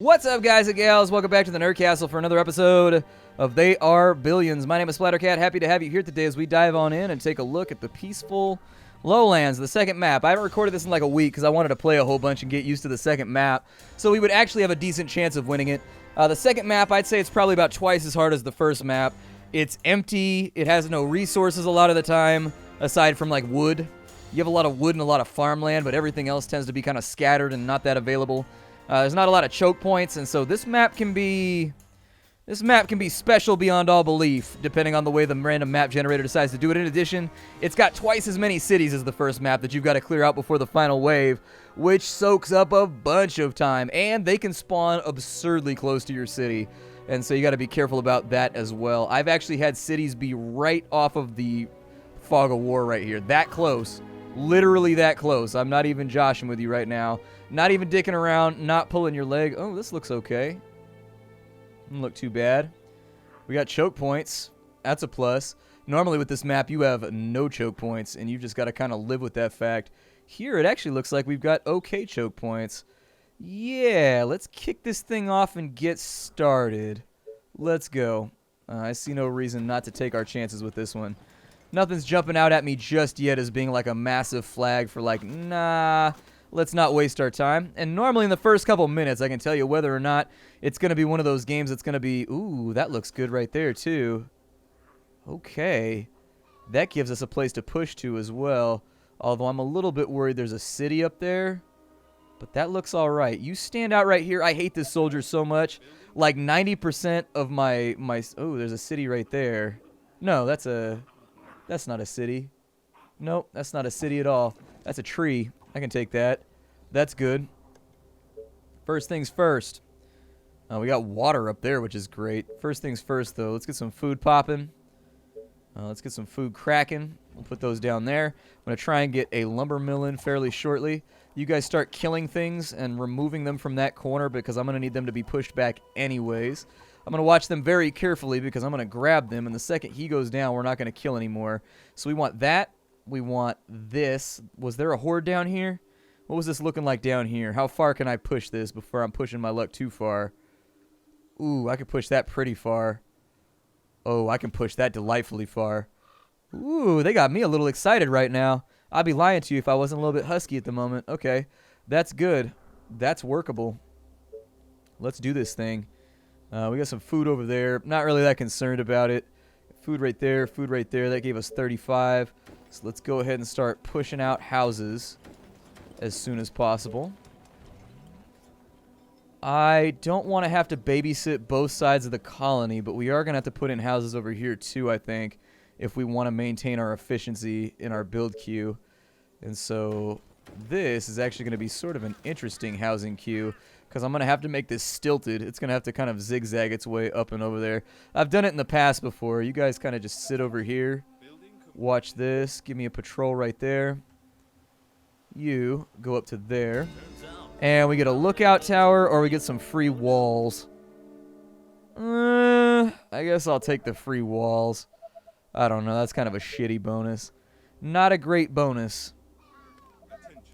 What's up, guys and gals? Welcome back to the Nerd Castle for another episode of They Are Billions. My name is Splattercat. Happy to have you here today as we dive on in and take a look at the peaceful Lowlands, the second map. I haven't recorded this in like a week because I wanted to play a whole bunch and get used to the second map, so we would actually have a decent chance of winning it. The second map, I'd say it's probably about twice as hard as the first map. It's empty. It has no resources a lot of the time, aside from like wood. You have a lot of wood and a lot of farmland, but everything else tends to be kind of scattered and not that available. There's not a lot of choke points, and so this map can be special beyond all belief, depending on the way the random map generator decides to do it. In addition, it's got twice as many cities as the first map that you've got to clear out before the final wave, which soaks up a bunch of time, and they can spawn absurdly close to your city, and so you got to be careful about that as well. I've actually had cities be right off of the fog of war right here, that close. Literally that close. I'm not even joshing with you right now. Not even dicking around, not pulling your leg. Oh, this looks okay. Doesn't look too bad. We got choke points. That's a plus. Normally with this map, you have no choke points, and you've just got to kind of live with that fact. Here, it actually looks like we've got okay choke points. Yeah, let's kick this thing off and get started. Let's go. I see no reason not to take our chances with this one. Nothing's jumping out at me just yet as being like a massive flag for like, nah, let's not waste our time. And normally in the first couple minutes, I can tell you whether or not it's going to be one of those games that's going to be, ooh, that looks good right there too. Okay. That gives us a place to push to as well. Although I'm a little bit worried there's a city up there. But that looks all right. You stand out right here. I hate this soldier so much. Like 90% of my... Oh, there's a city right there. No, that's not a city. Nope, that's not a city at all. That's a tree. I can take that. That's good. First things first. We got water up there, which is great. First things first, though. Let's get some food popping. Let's get some food cracking. We'll put those down there. I'm going to try and get a lumber mill in fairly shortly. You guys start killing things and removing them from that corner because I'm going to need them to be pushed back anyways. I'm going to watch them very carefully because I'm going to grab them, and the second he goes down, we're not going to kill anymore. So we want that. We want this. Was there a horde down here? What was this looking like down here? How far can I push this before I'm pushing my luck too far? Ooh, I can push that pretty far. Oh, I can push that delightfully far. Ooh, they got me a little excited right now. I'd be lying to you if I wasn't a little bit husky at the moment. Okay, that's good. That's workable. Let's do this thing. We got some food over there. Not really that concerned about it. Food right there, food right there. That gave us 35. So let's go ahead and start pushing out houses as soon as possible. I don't want to have to babysit both sides of the colony, but we are going to have to put in houses over here too, I think, if we want to maintain our efficiency in our build queue. And so this is actually going to be sort of an interesting housing queue because I'm going to have to make this stilted. It's going to have to kind of zigzag its way up and over there. I've done it in the past before. You guys kind of just sit over here. Watch this. Give me a patrol right there. You go up to there. And we get a lookout tower or we get some free walls. I guess I'll take the free walls. I don't know. That's kind of a shitty bonus. Not a great bonus,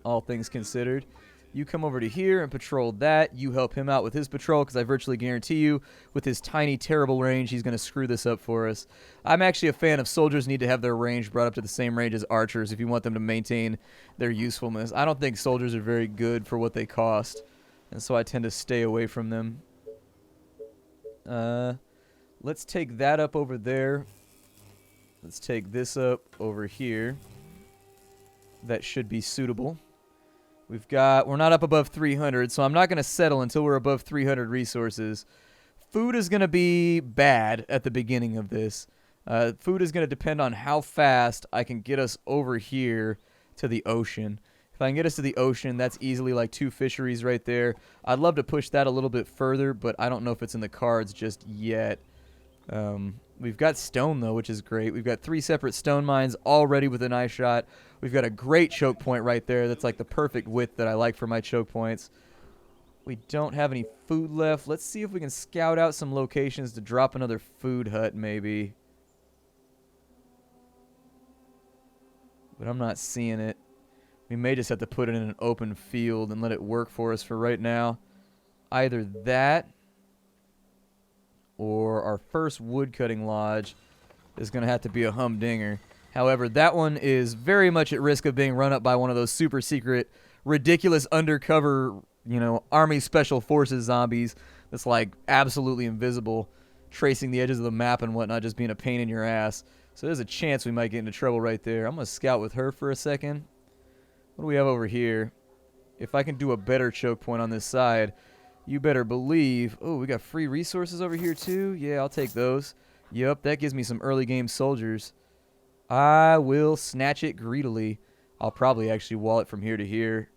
all things considered. You come over to here and patrol that. You help him out with his patrol because I virtually guarantee you with his tiny, terrible range, he's going to screw this up for us. I'm actually a fan of soldiers need to have their range brought up to the same range as archers if you want them to maintain their usefulness. I don't think soldiers are very good for what they cost, and so I tend to stay away from them. Let's take that up over there. Let's take this up over here. That should be suitable. We're not up above 300, so I'm not going to settle until we're above 300 resources. Food is going to be bad at the beginning of this. Food is going to depend on how fast I can get us over here to the ocean. If I can get us to the ocean, that's easily like 2 fisheries right there. I'd love to push that a little bit further, but I don't know if it's in the cards just yet. We've got stone, though, which is great. We've got 3 separate stone mines already with an eye shot. We've got a great choke point right there. That's like the perfect width that I like for my choke points. We don't have any food left. Let's see if we can scout out some locations to drop another food hut, maybe. But I'm not seeing it. We may just have to put it in an open field and let it work for us for right now. either that or our first wood-cutting lodge is going to have to be a humdinger. However, that one is very much at risk of being run up by one of those super secret, ridiculous undercover, you know, Army Special Forces zombies that's like absolutely invisible, tracing the edges of the map and whatnot, just being a pain in your ass. So there's a chance we might get into trouble right there. I'm going to scout with her for a second. What do we have over here? If I can do a better choke point on this side, you better believe... Oh, we got free resources over here too? Yeah, I'll take those. Yep, that gives me some early game soldiers. I will snatch it greedily. I'll probably actually wall it from here to here.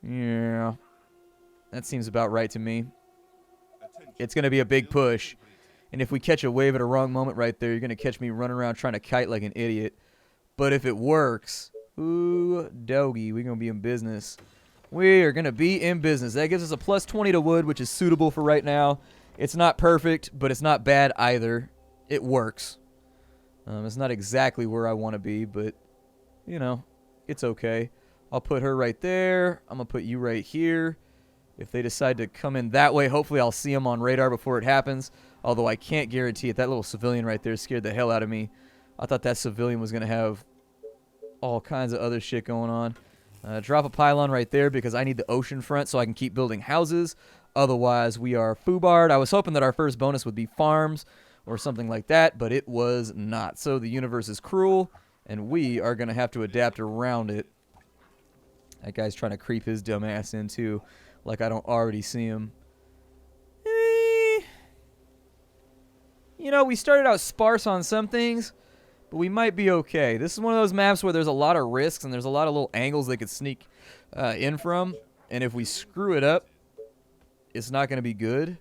Yeah. That seems about right to me. It's going to be a big push. And if we catch a wave at a wrong moment right there, you're going to catch me running around trying to kite like an idiot. But if it works, ooh, doggy, we're going to be in business. We are going to be in business. That gives us a plus 20 to wood, which is suitable for right now. It's not perfect, but it's not bad either. It works. It's not exactly where I want to be, but, you know, it's okay. I'll put her right there. I'm going to put you right here. If they decide to come in that way, hopefully I'll see them on radar before it happens. Although I can't guarantee it. That little civilian right there scared the hell out of me. I thought that civilian was going to have all kinds of other shit going on. Drop a pylon right there because I need the ocean front so I can keep building houses. Otherwise, we are foobarred. I was hoping that our first bonus would be farms or something like that, but it was not. So the universe is cruel, and we are going to have to adapt around it. That guy's trying to creep his dumb ass in, too, like I don't already see him. You know, we started out sparse on some things, but we might be okay. This is one of those maps where there's a lot of risks, and there's a lot of little angles they could sneak in from, and if we screw it up, it's not going to be good.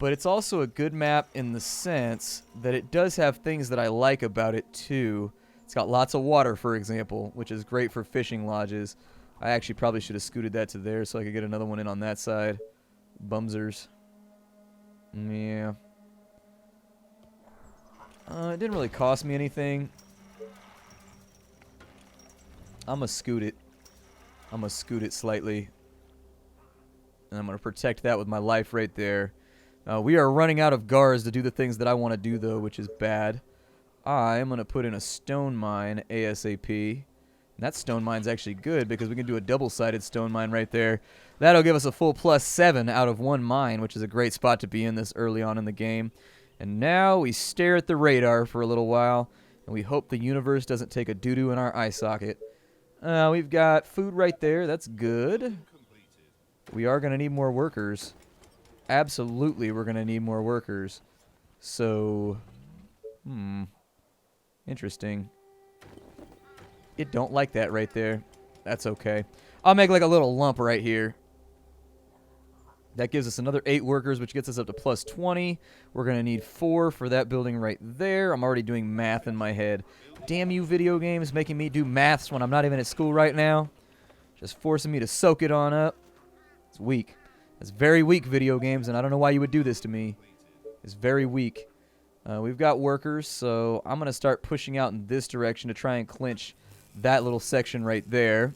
But it's also a good map in the sense that it does have things that I like about it too. It's got lots of water, for example, which is great for fishing lodges. I actually probably should have scooted that to there so I could get another one in on that side. Bumsers. Yeah. It didn't really cost me anything. I'm going to scoot it. I'm going to scoot it slightly. And I'm going to protect that with my life right there. We are running out of guards to do the things that I want to do, though, which is bad. I am going to put in a stone mine ASAP. And that stone mine's actually good because we can do a double-sided stone mine right there. That'll give us a full +7 out of one mine, which is a great spot to be in this early on in the game. And now we stare at the radar for a little while, and we hope the universe doesn't take a doo-doo in our eye socket. We've got food right there. That's good. We are going to need more workers. Absolutely, we're going to need more workers. So, interesting. It don't like that right there. That's okay. I'll make like a little lump right here. That gives us another 8 workers, which gets us up to +20. We're going to need 4 for that building right there. I'm already doing math in my head. Damn you, video games, making me do maths when I'm not even at school right now. Just forcing me to soak it on up. It's weak. It's very weak, video games, and I don't know why you would do this to me. It's very weak. We've got workers, so I'm going to start pushing out in this direction to try and clinch that little section right there.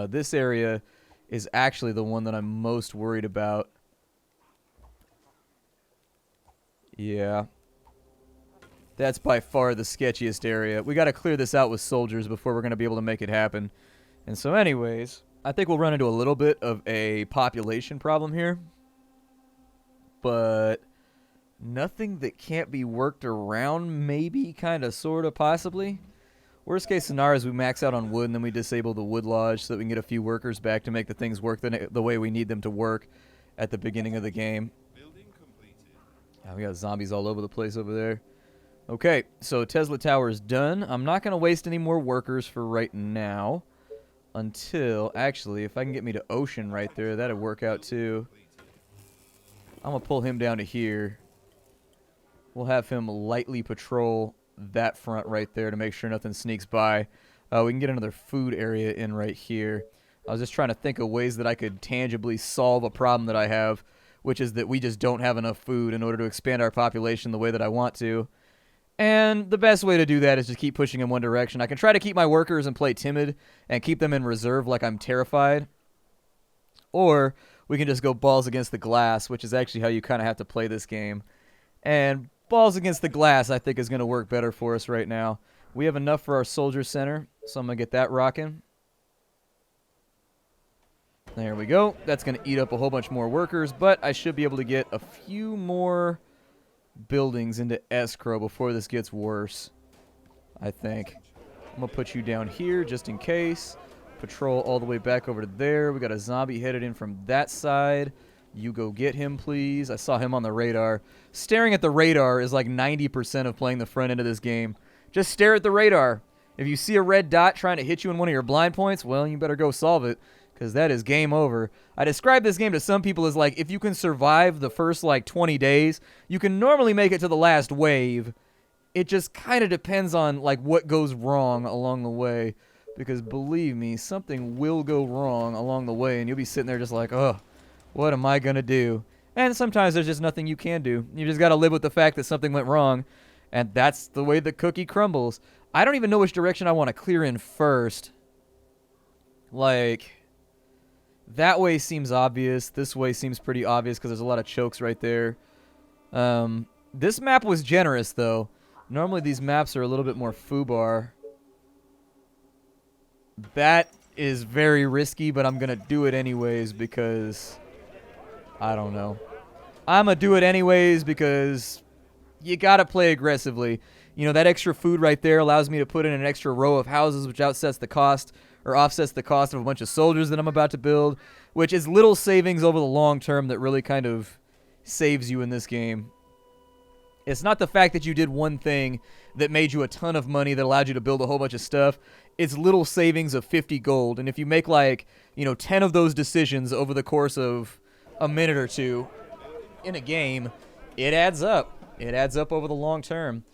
This area is actually the one that I'm most worried about. Yeah. That's by far the sketchiest area. We got to clear this out with soldiers before we're going to be able to make it happen. And so anyways, I think we'll run into a little bit of a population problem here. But nothing that can't be worked around, maybe, kind of, sort of, possibly. Worst case scenario is we max out on wood and then we disable the wood lodge so that we can get a few workers back to make the things work the way we need them to work at the beginning of the game. We got zombies all over the place over there. Okay, so Tesla Tower is done. I'm not going to waste any more workers for right now until, actually, if I can get me to Ocean right there, that'd work out too. I'm going to pull him down to here. We'll have him lightly patrol that front right there to make sure nothing sneaks by. We can get another food area in right here. I was just trying to think of ways that I could tangibly solve a problem that I have, which is that we just don't have enough food in order to expand our population the way that I want to. And the best way to do that is just keep pushing in one direction. I can try to keep my workers and play timid and keep them in reserve like I'm terrified. or we can just go balls against the glass, which is actually how you kind of have to play this game. And balls against the glass, I think, is going to work better for us right now. We have enough for our soldier center, so I'm going to get that rocking. There we go. That's going to eat up a whole bunch more workers, but I should be able to get a few more buildings into escrow before this gets worse, I think. I'm going to put you down here just in case. Patrol all the way back over to there. We got a zombie headed in from that side. You go get him, please. I saw him on the radar. Staring at the radar is like 90% of playing the front end of this game. Just stare at the radar. If you see a red dot trying to hit you in one of your blind points, well, you better go solve it, because that is game over. I describe this game to some people as like, if you can survive the first like 20 days, you can normally make it to the last wave. It just kind of depends on like what goes wrong along the way, because believe me, something will go wrong along the way, and you'll be sitting there just like, oh, what am I going to do? And sometimes there's just nothing you can do. You just got to live with the fact that something went wrong, and that's the way the cookie crumbles. I don't even know which direction I want to clear in first. Like, that way seems obvious. This way seems pretty obvious because there's a lot of chokes right there. This map was generous, though. Normally these maps are a little bit more foobar. That is very risky, but I'm going to do it anyways because, I don't know. I'm going to do it anyways because you got to play aggressively. You know, that extra food right there allows me to put in an extra row of houses, which offsets the cost of a bunch of soldiers that I'm about to build, which is little savings over the long term that really kind of saves you in this game. It's not the fact that you did one thing that made you a ton of money that allowed you to build a whole bunch of stuff. It's little savings of 50 gold. And if you make like, 10 of those decisions over the course of a minute or two in a game, it adds up. It adds up over the long term.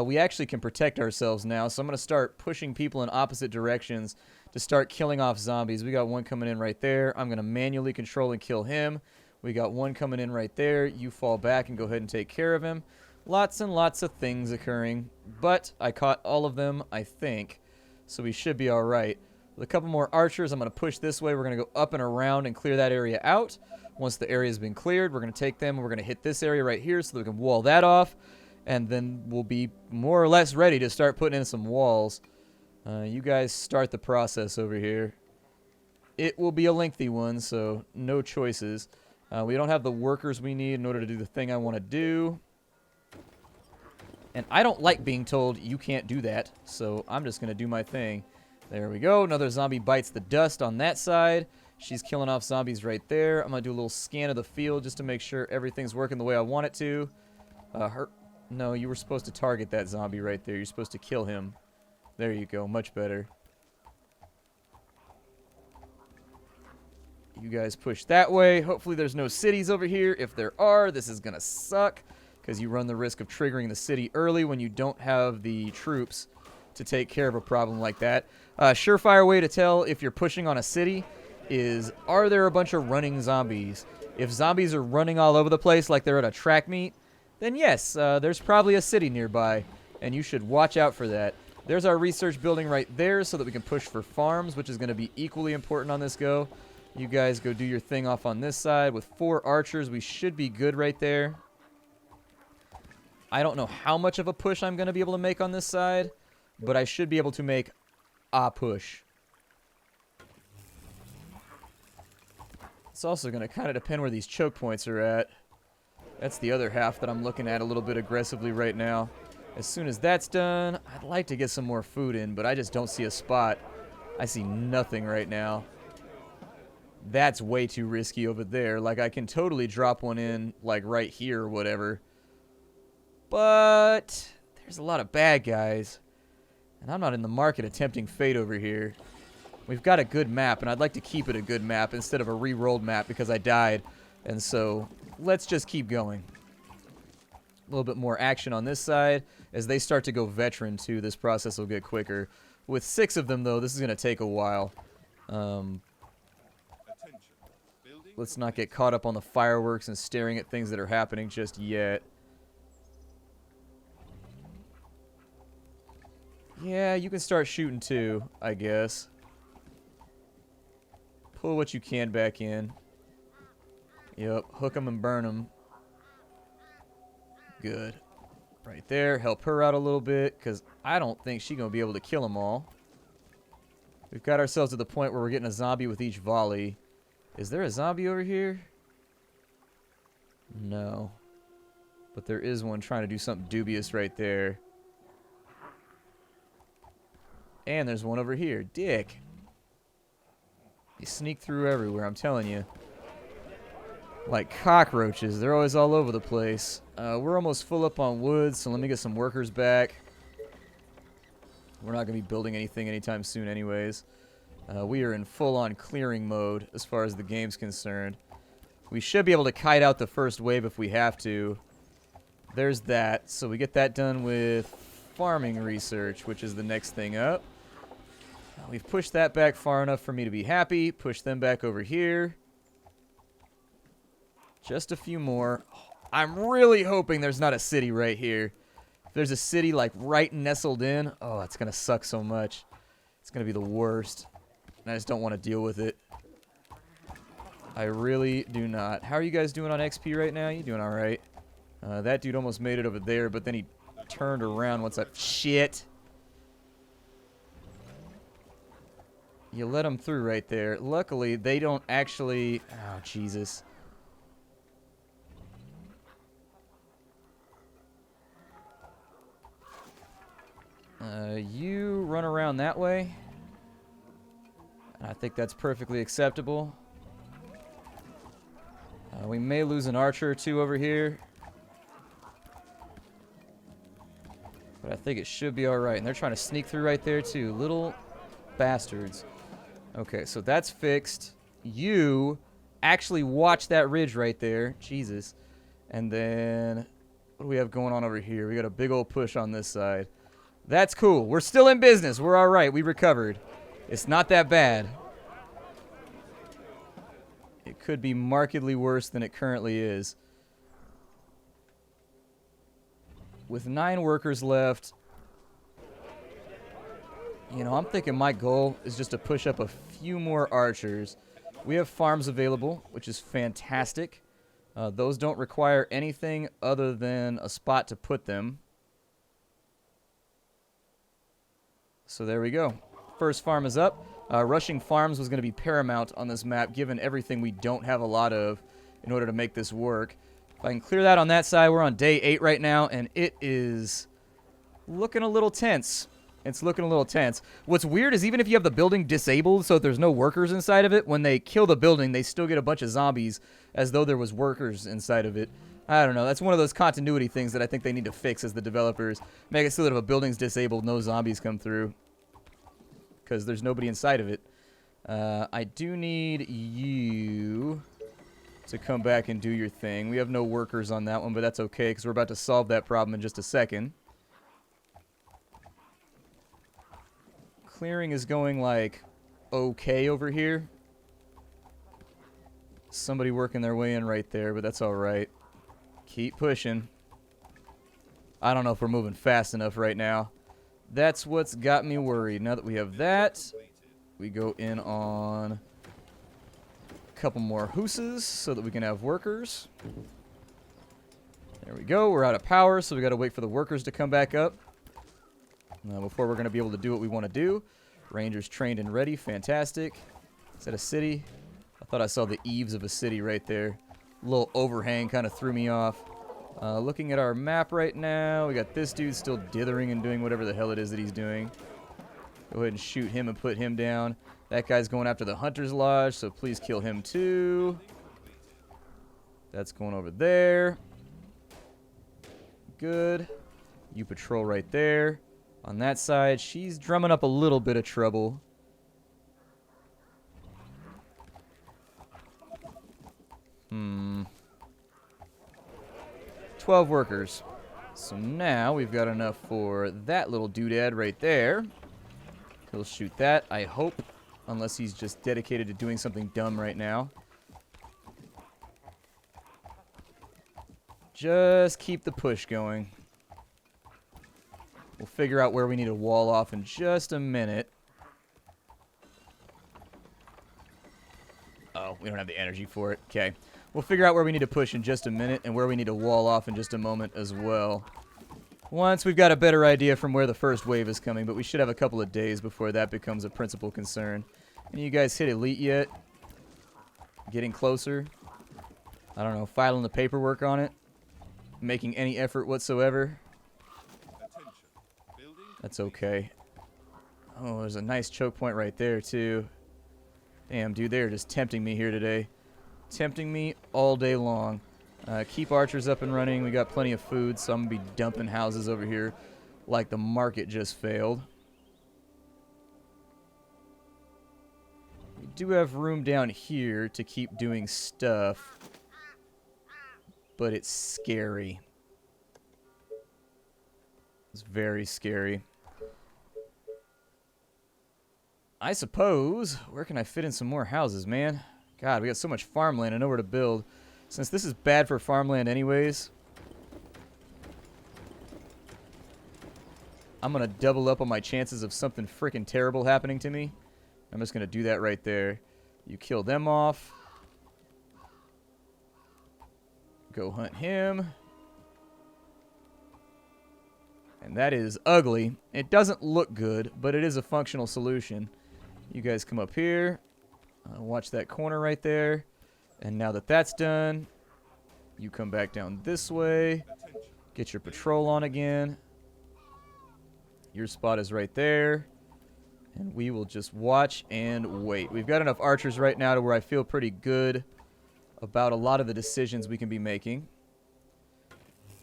We actually can protect ourselves now, so I'm going to start pushing people in opposite directions to start killing off zombies. We got one coming in right there. I'm going to manually control and kill him. We got one coming in right there. You fall back and go ahead and take care of him. Lots and lots of things occurring, but I caught all of them, I think, so we should be all right. With a couple more archers, I'm going to push this way. We're going to go up and around and clear that area out. Once the area has been cleared, we're going to take them and we're going to hit this area right here so that we can wall that off, and then we'll be more or less ready to start putting in some walls. You guys start the process over here. It will be a lengthy one, so no choices. We don't have the workers we need in order to do the thing I want to do. And I don't like being told you can't do that, so I'm just going to do my thing. There we go. Another zombie bites the dust on that side. She's killing off zombies right there. I'm going to do a little scan of the field just to make sure everything's working the way I want it to. No, you were supposed to target that zombie right there. You're supposed to kill him. There you go. Much better. You guys push that way. Hopefully there's no cities over here. If there are, this is going to suck, because you run the risk of triggering the city early when you don't have the troops to take care of a problem like that. Surefire way to tell if you're pushing on a city is, are there a bunch of running zombies? If zombies are running all over the place like they're at a track meet, then yes, there's probably a city nearby, and you should watch out for that. There's our research building right there so that we can push for farms, which is going to be equally important on this go. You guys go do your thing off on this side. With 4 archers, we should be good right there. I don't know how much of a push I'm going to be able to make on this side, but I should be able to make a push. It's also going to kind of depend where these choke points are at. That's the other half that I'm looking at a little bit aggressively right now. As soon as that's done, I'd like to get some more food in, but I just don't see a spot. I see nothing right now. That's way too risky over there. Like, I can totally drop one in, like, right here or whatever. But there's a lot of bad guys, and I'm not in the market of tempting fate over here. We've got a good map, and I'd like to keep it a good map instead of a re-rolled map because I died. And so let's just keep going. A little bit more action on this side. As they start to go veteran, too, this process will get quicker. With 6 of them, though, this is going to take a while. Let's not get caught up on the fireworks and staring at things that are happening just yet. Yeah, you can start shooting too, I guess. Pull what you can back in. Yep, hook them and burn them. Good. Right there. Help her out a little bit, because I don't think she's going to be able to kill them all. We've got ourselves to the point where we're getting a zombie with each volley. Is there a zombie over here? No. But there is one trying to do something dubious right there. And there's one over here. Dick. You sneak through everywhere, I'm telling you. Like cockroaches. They're always all over the place. We're almost full up on wood, so let me get some workers back. We're not going to be building anything anytime soon anyways. We are in full-on clearing mode as far as the game's concerned. We should be able to kite out the first wave if we have to. There's that. So we get that done with farming research, which is the next thing up. We've pushed that back far enough for me to be happy. Push them back over here. Just a few more. I'm really hoping there's not a city right here. If there's a city like right nestled in, oh, it's going to suck so much. It's going to be the worst. And I just don't want to deal with it. I really do not. How are you guys doing on XP right now? You doing all right? That dude almost made it over there, but then he turned around once that shit. You let them through right there. Luckily, they don't actually... Oh, Jesus. You run around that way. I think that's perfectly acceptable. We may lose an archer or two over here. But I think it should be alright. And they're trying to sneak through right there, too. Little bastards. Okay, so that's fixed. You actually watch that ridge right there. Jesus. And then, what do we have going on over here? We got a big old push on this side. That's cool. We're still in business. We're alright. We recovered. It's not that bad. It could be markedly worse than it currently is. With 9 workers left, you know, I'm thinking my goal is just to push up a few more archers. We have farms available, which is fantastic. Those don't require anything other than a spot to put them. So there we go. First farm is up. Rushing farms was going to be paramount on this map, given everything we don't have a lot of in order to make this work. If I can clear that on that side, we're on day 8 right now, and it is looking a little tense. It's looking a little tense. What's weird is even if you have the building disabled so there's no workers inside of it, when they kill the building, they still get a bunch of zombies as though there was workers inside of it. I don't know. That's one of those continuity things that I think they need to fix as the developers. Make it so that if a building's disabled, no zombies come through. Because there's nobody inside of it. I do need you to come back and do your thing. We have no workers on that one, but that's okay because we're about to solve that problem in just a second. Clearing is going, like, okay over here. Somebody working their way in right there, but that's alright. Keep pushing. I don't know if we're moving fast enough right now. That's what's got me worried. Now that we have that, we go in on a couple more hooses so that we can have workers. There we go. We're out of power, so we got to wait for the workers to come back up before we're going to be able to do what we want to do. Rangers trained and ready. Fantastic. Is that a city? I thought I saw the eaves of a city right there. A little overhang kind of threw me off. Looking at our map right now, we got this dude still dithering and doing whatever the hell it is that he's doing. Go ahead and shoot him and put him down. That guy's going after the Hunter's Lodge, so please kill him too. That's going over there. Good. You patrol right there. On that side, she's drumming up a little bit of trouble. Hmm. 12 workers. So now we've got enough for that little doodad right there. He'll shoot that, I hope. Unless he's just dedicated to doing something dumb right now. Just keep the push going. We'll figure out where we need to wall off in just a minute. Oh, We don't have the energy for it. Okay. We'll figure out where we need to push in just a minute and where we need to wall off in just a moment as well. Once we've got a better idea from where the first wave is coming, but we should have a couple of days before that becomes a principal concern. And you guys hit elite yet? Getting closer? I don't know, filing the paperwork on it? Making any effort whatsoever? That's okay. Oh, there's a nice choke point right there, too. Damn, dude, they're just tempting me here today. Tempting me all day long. Keep archers up and running. We got plenty of food, so I'm going to be dumping houses over here like the market just failed. We do have room down here to keep doing stuff, but it's scary. It's very scary. I suppose, where can I fit in some more houses, man? God, we got so much farmland and nowhere to build. Since this is bad for farmland anyways, I'm going to double up on my chances of something freaking terrible happening to me. I'm just going to do that right there. You kill them off. Go hunt him. And that is ugly. It doesn't look good, but it is a functional solution. You guys come up here. Watch that corner right there. And now that that's done, you come back down this way. Get your patrol on again. Your spot is right there. And we will just watch and wait. We've got enough archers right now to where I feel pretty good about a lot of the decisions we can be making.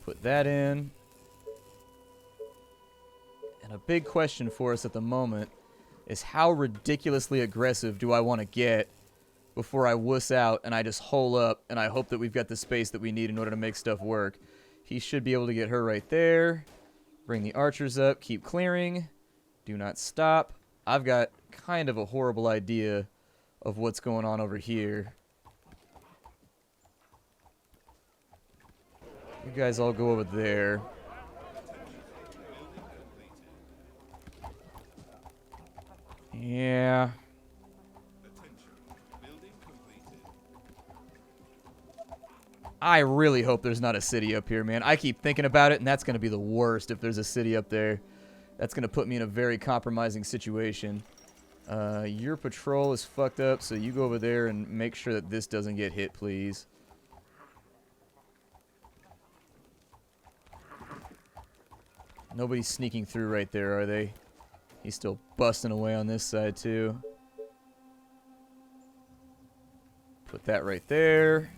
Put that in. And a big question for us at the moment is how ridiculously aggressive do I want to get before I wuss out and I just hole up and I hope that we've got the space that we need in order to make stuff work. He should be able to get her right there. Bring the archers up. Keep clearing. Do not stop. I've got kind of a horrible idea of what's going on over here. You guys all go over there. Yeah. I really hope there's not a city up here, man. I keep thinking about it, and that's going to be the worst if there's a city up there. That's going to put me in a very compromising situation. Your patrol is fucked up, so you go over there and make sure that this doesn't get hit, please. Nobody's sneaking through right there, are they? He's still busting away on this side, too. Put that right there.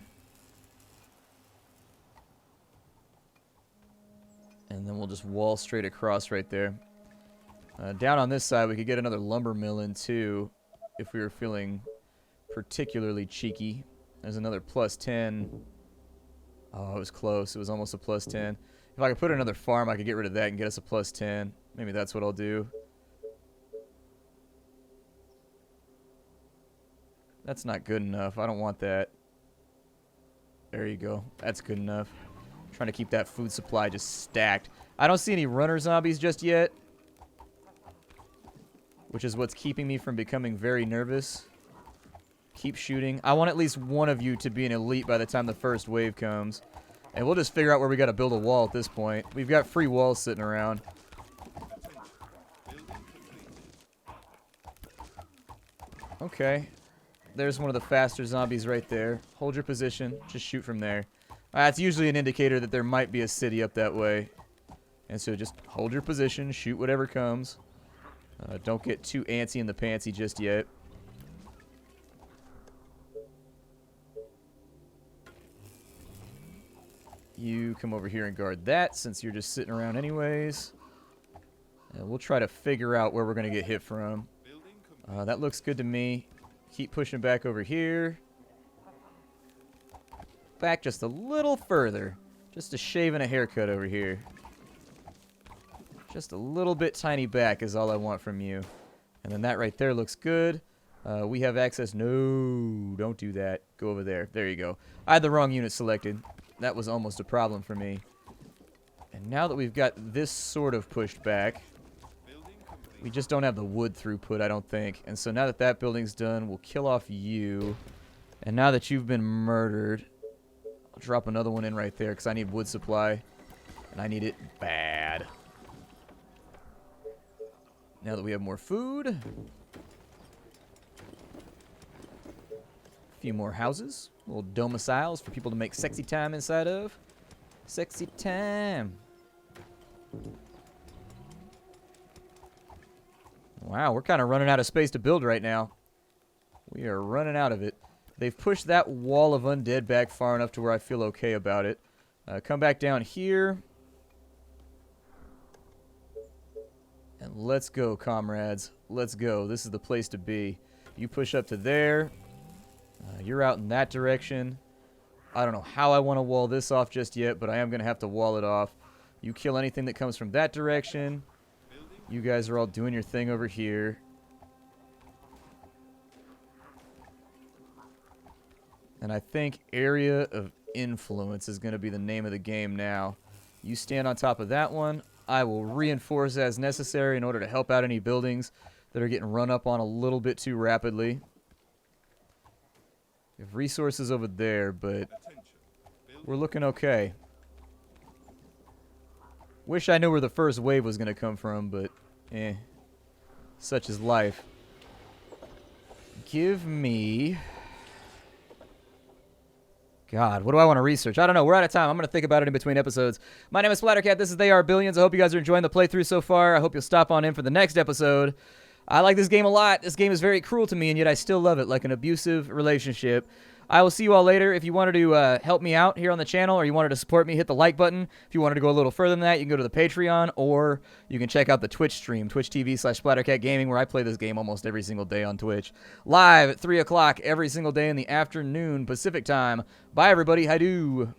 And then we'll just wall straight across right there. Down on this side, we could get another lumber mill in, too, if we were feeling particularly cheeky. There's another plus 10. Oh, it was close. It was almost a plus 10. If I could put another farm, I could get rid of that and get us a plus 10. Maybe that's what I'll do. That's not good enough. I don't want that. There you go. That's good enough. Trying to keep that food supply just stacked. I don't see any runner zombies just yet, which is what's keeping me from becoming very nervous. Keep shooting. I want at least one of you to be an elite by the time the first wave comes. And we'll just figure out where we got to build a wall at this point. We've got free walls sitting around. Okay. There's one of the faster zombies right there. Hold your position. Just shoot from there. That's usually an indicator that there might be a city up that way. And so just hold your position. Shoot whatever comes. Don't get too antsy in the pantsy just yet. You come over here and guard that since you're just sitting around anyways. And we'll try to figure out where we're going to get hit from. That looks good to me. Keep pushing back over here. Back just a little further. Just a shave and a haircut over here. Just a little bit tiny back is all I want from you. And then that right there looks good. We have access. No, don't do that. Go over there. There you go. I had the wrong unit selected. That was almost a problem for me. And now that we've got this sort of pushed back, we just don't have the wood throughput, I don't think. And so now that that building's done, we'll kill off you. And now that you've been murdered, I'll drop another one in right there because I need wood supply. And I need it bad. Now that we have more food. A few more houses. Little domiciles for people to make sexy time inside of. Sexy time. Wow, we're kind of running out of space to build right now. We are running out of it. They've pushed that wall of undead back far enough to where I feel okay about it. Come back down here. And let's go, comrades. Let's go. This is the place to be. You push up to there. You're out in that direction. I don't know how I want to wall this off just yet, but I am going to have to wall it off. You kill anything that comes from that direction. You guys are all doing your thing over here. And I think area of influence is going to be the name of the game now. You stand on top of that one. I will reinforce as necessary in order to help out any buildings that are getting run up on a little bit too rapidly. We have resources over there, but we're looking okay. Wish I knew where the first wave was going to come from, but such is life. Give me... God, what do I want to research? I don't know. We're out of time. I'm going to think about it in between episodes. My name is Splattercat. This is They Are Billions. I hope you guys are enjoying the playthrough so far. I hope you'll stop on in for the next episode. I like this game a lot. This game is very cruel to me, and yet I still love it, like an abusive relationship. I will see you all later. If you wanted to help me out here on the channel, or you wanted to support me, hit the like button. If you wanted to go a little further than that, you can go to the Patreon, or you can check out the Twitch stream, twitch.tv/SplatterCatGaming, where I play this game almost every single day on Twitch. Live at 3 o'clock every single day in the afternoon Pacific time. Bye, everybody. Hi-do.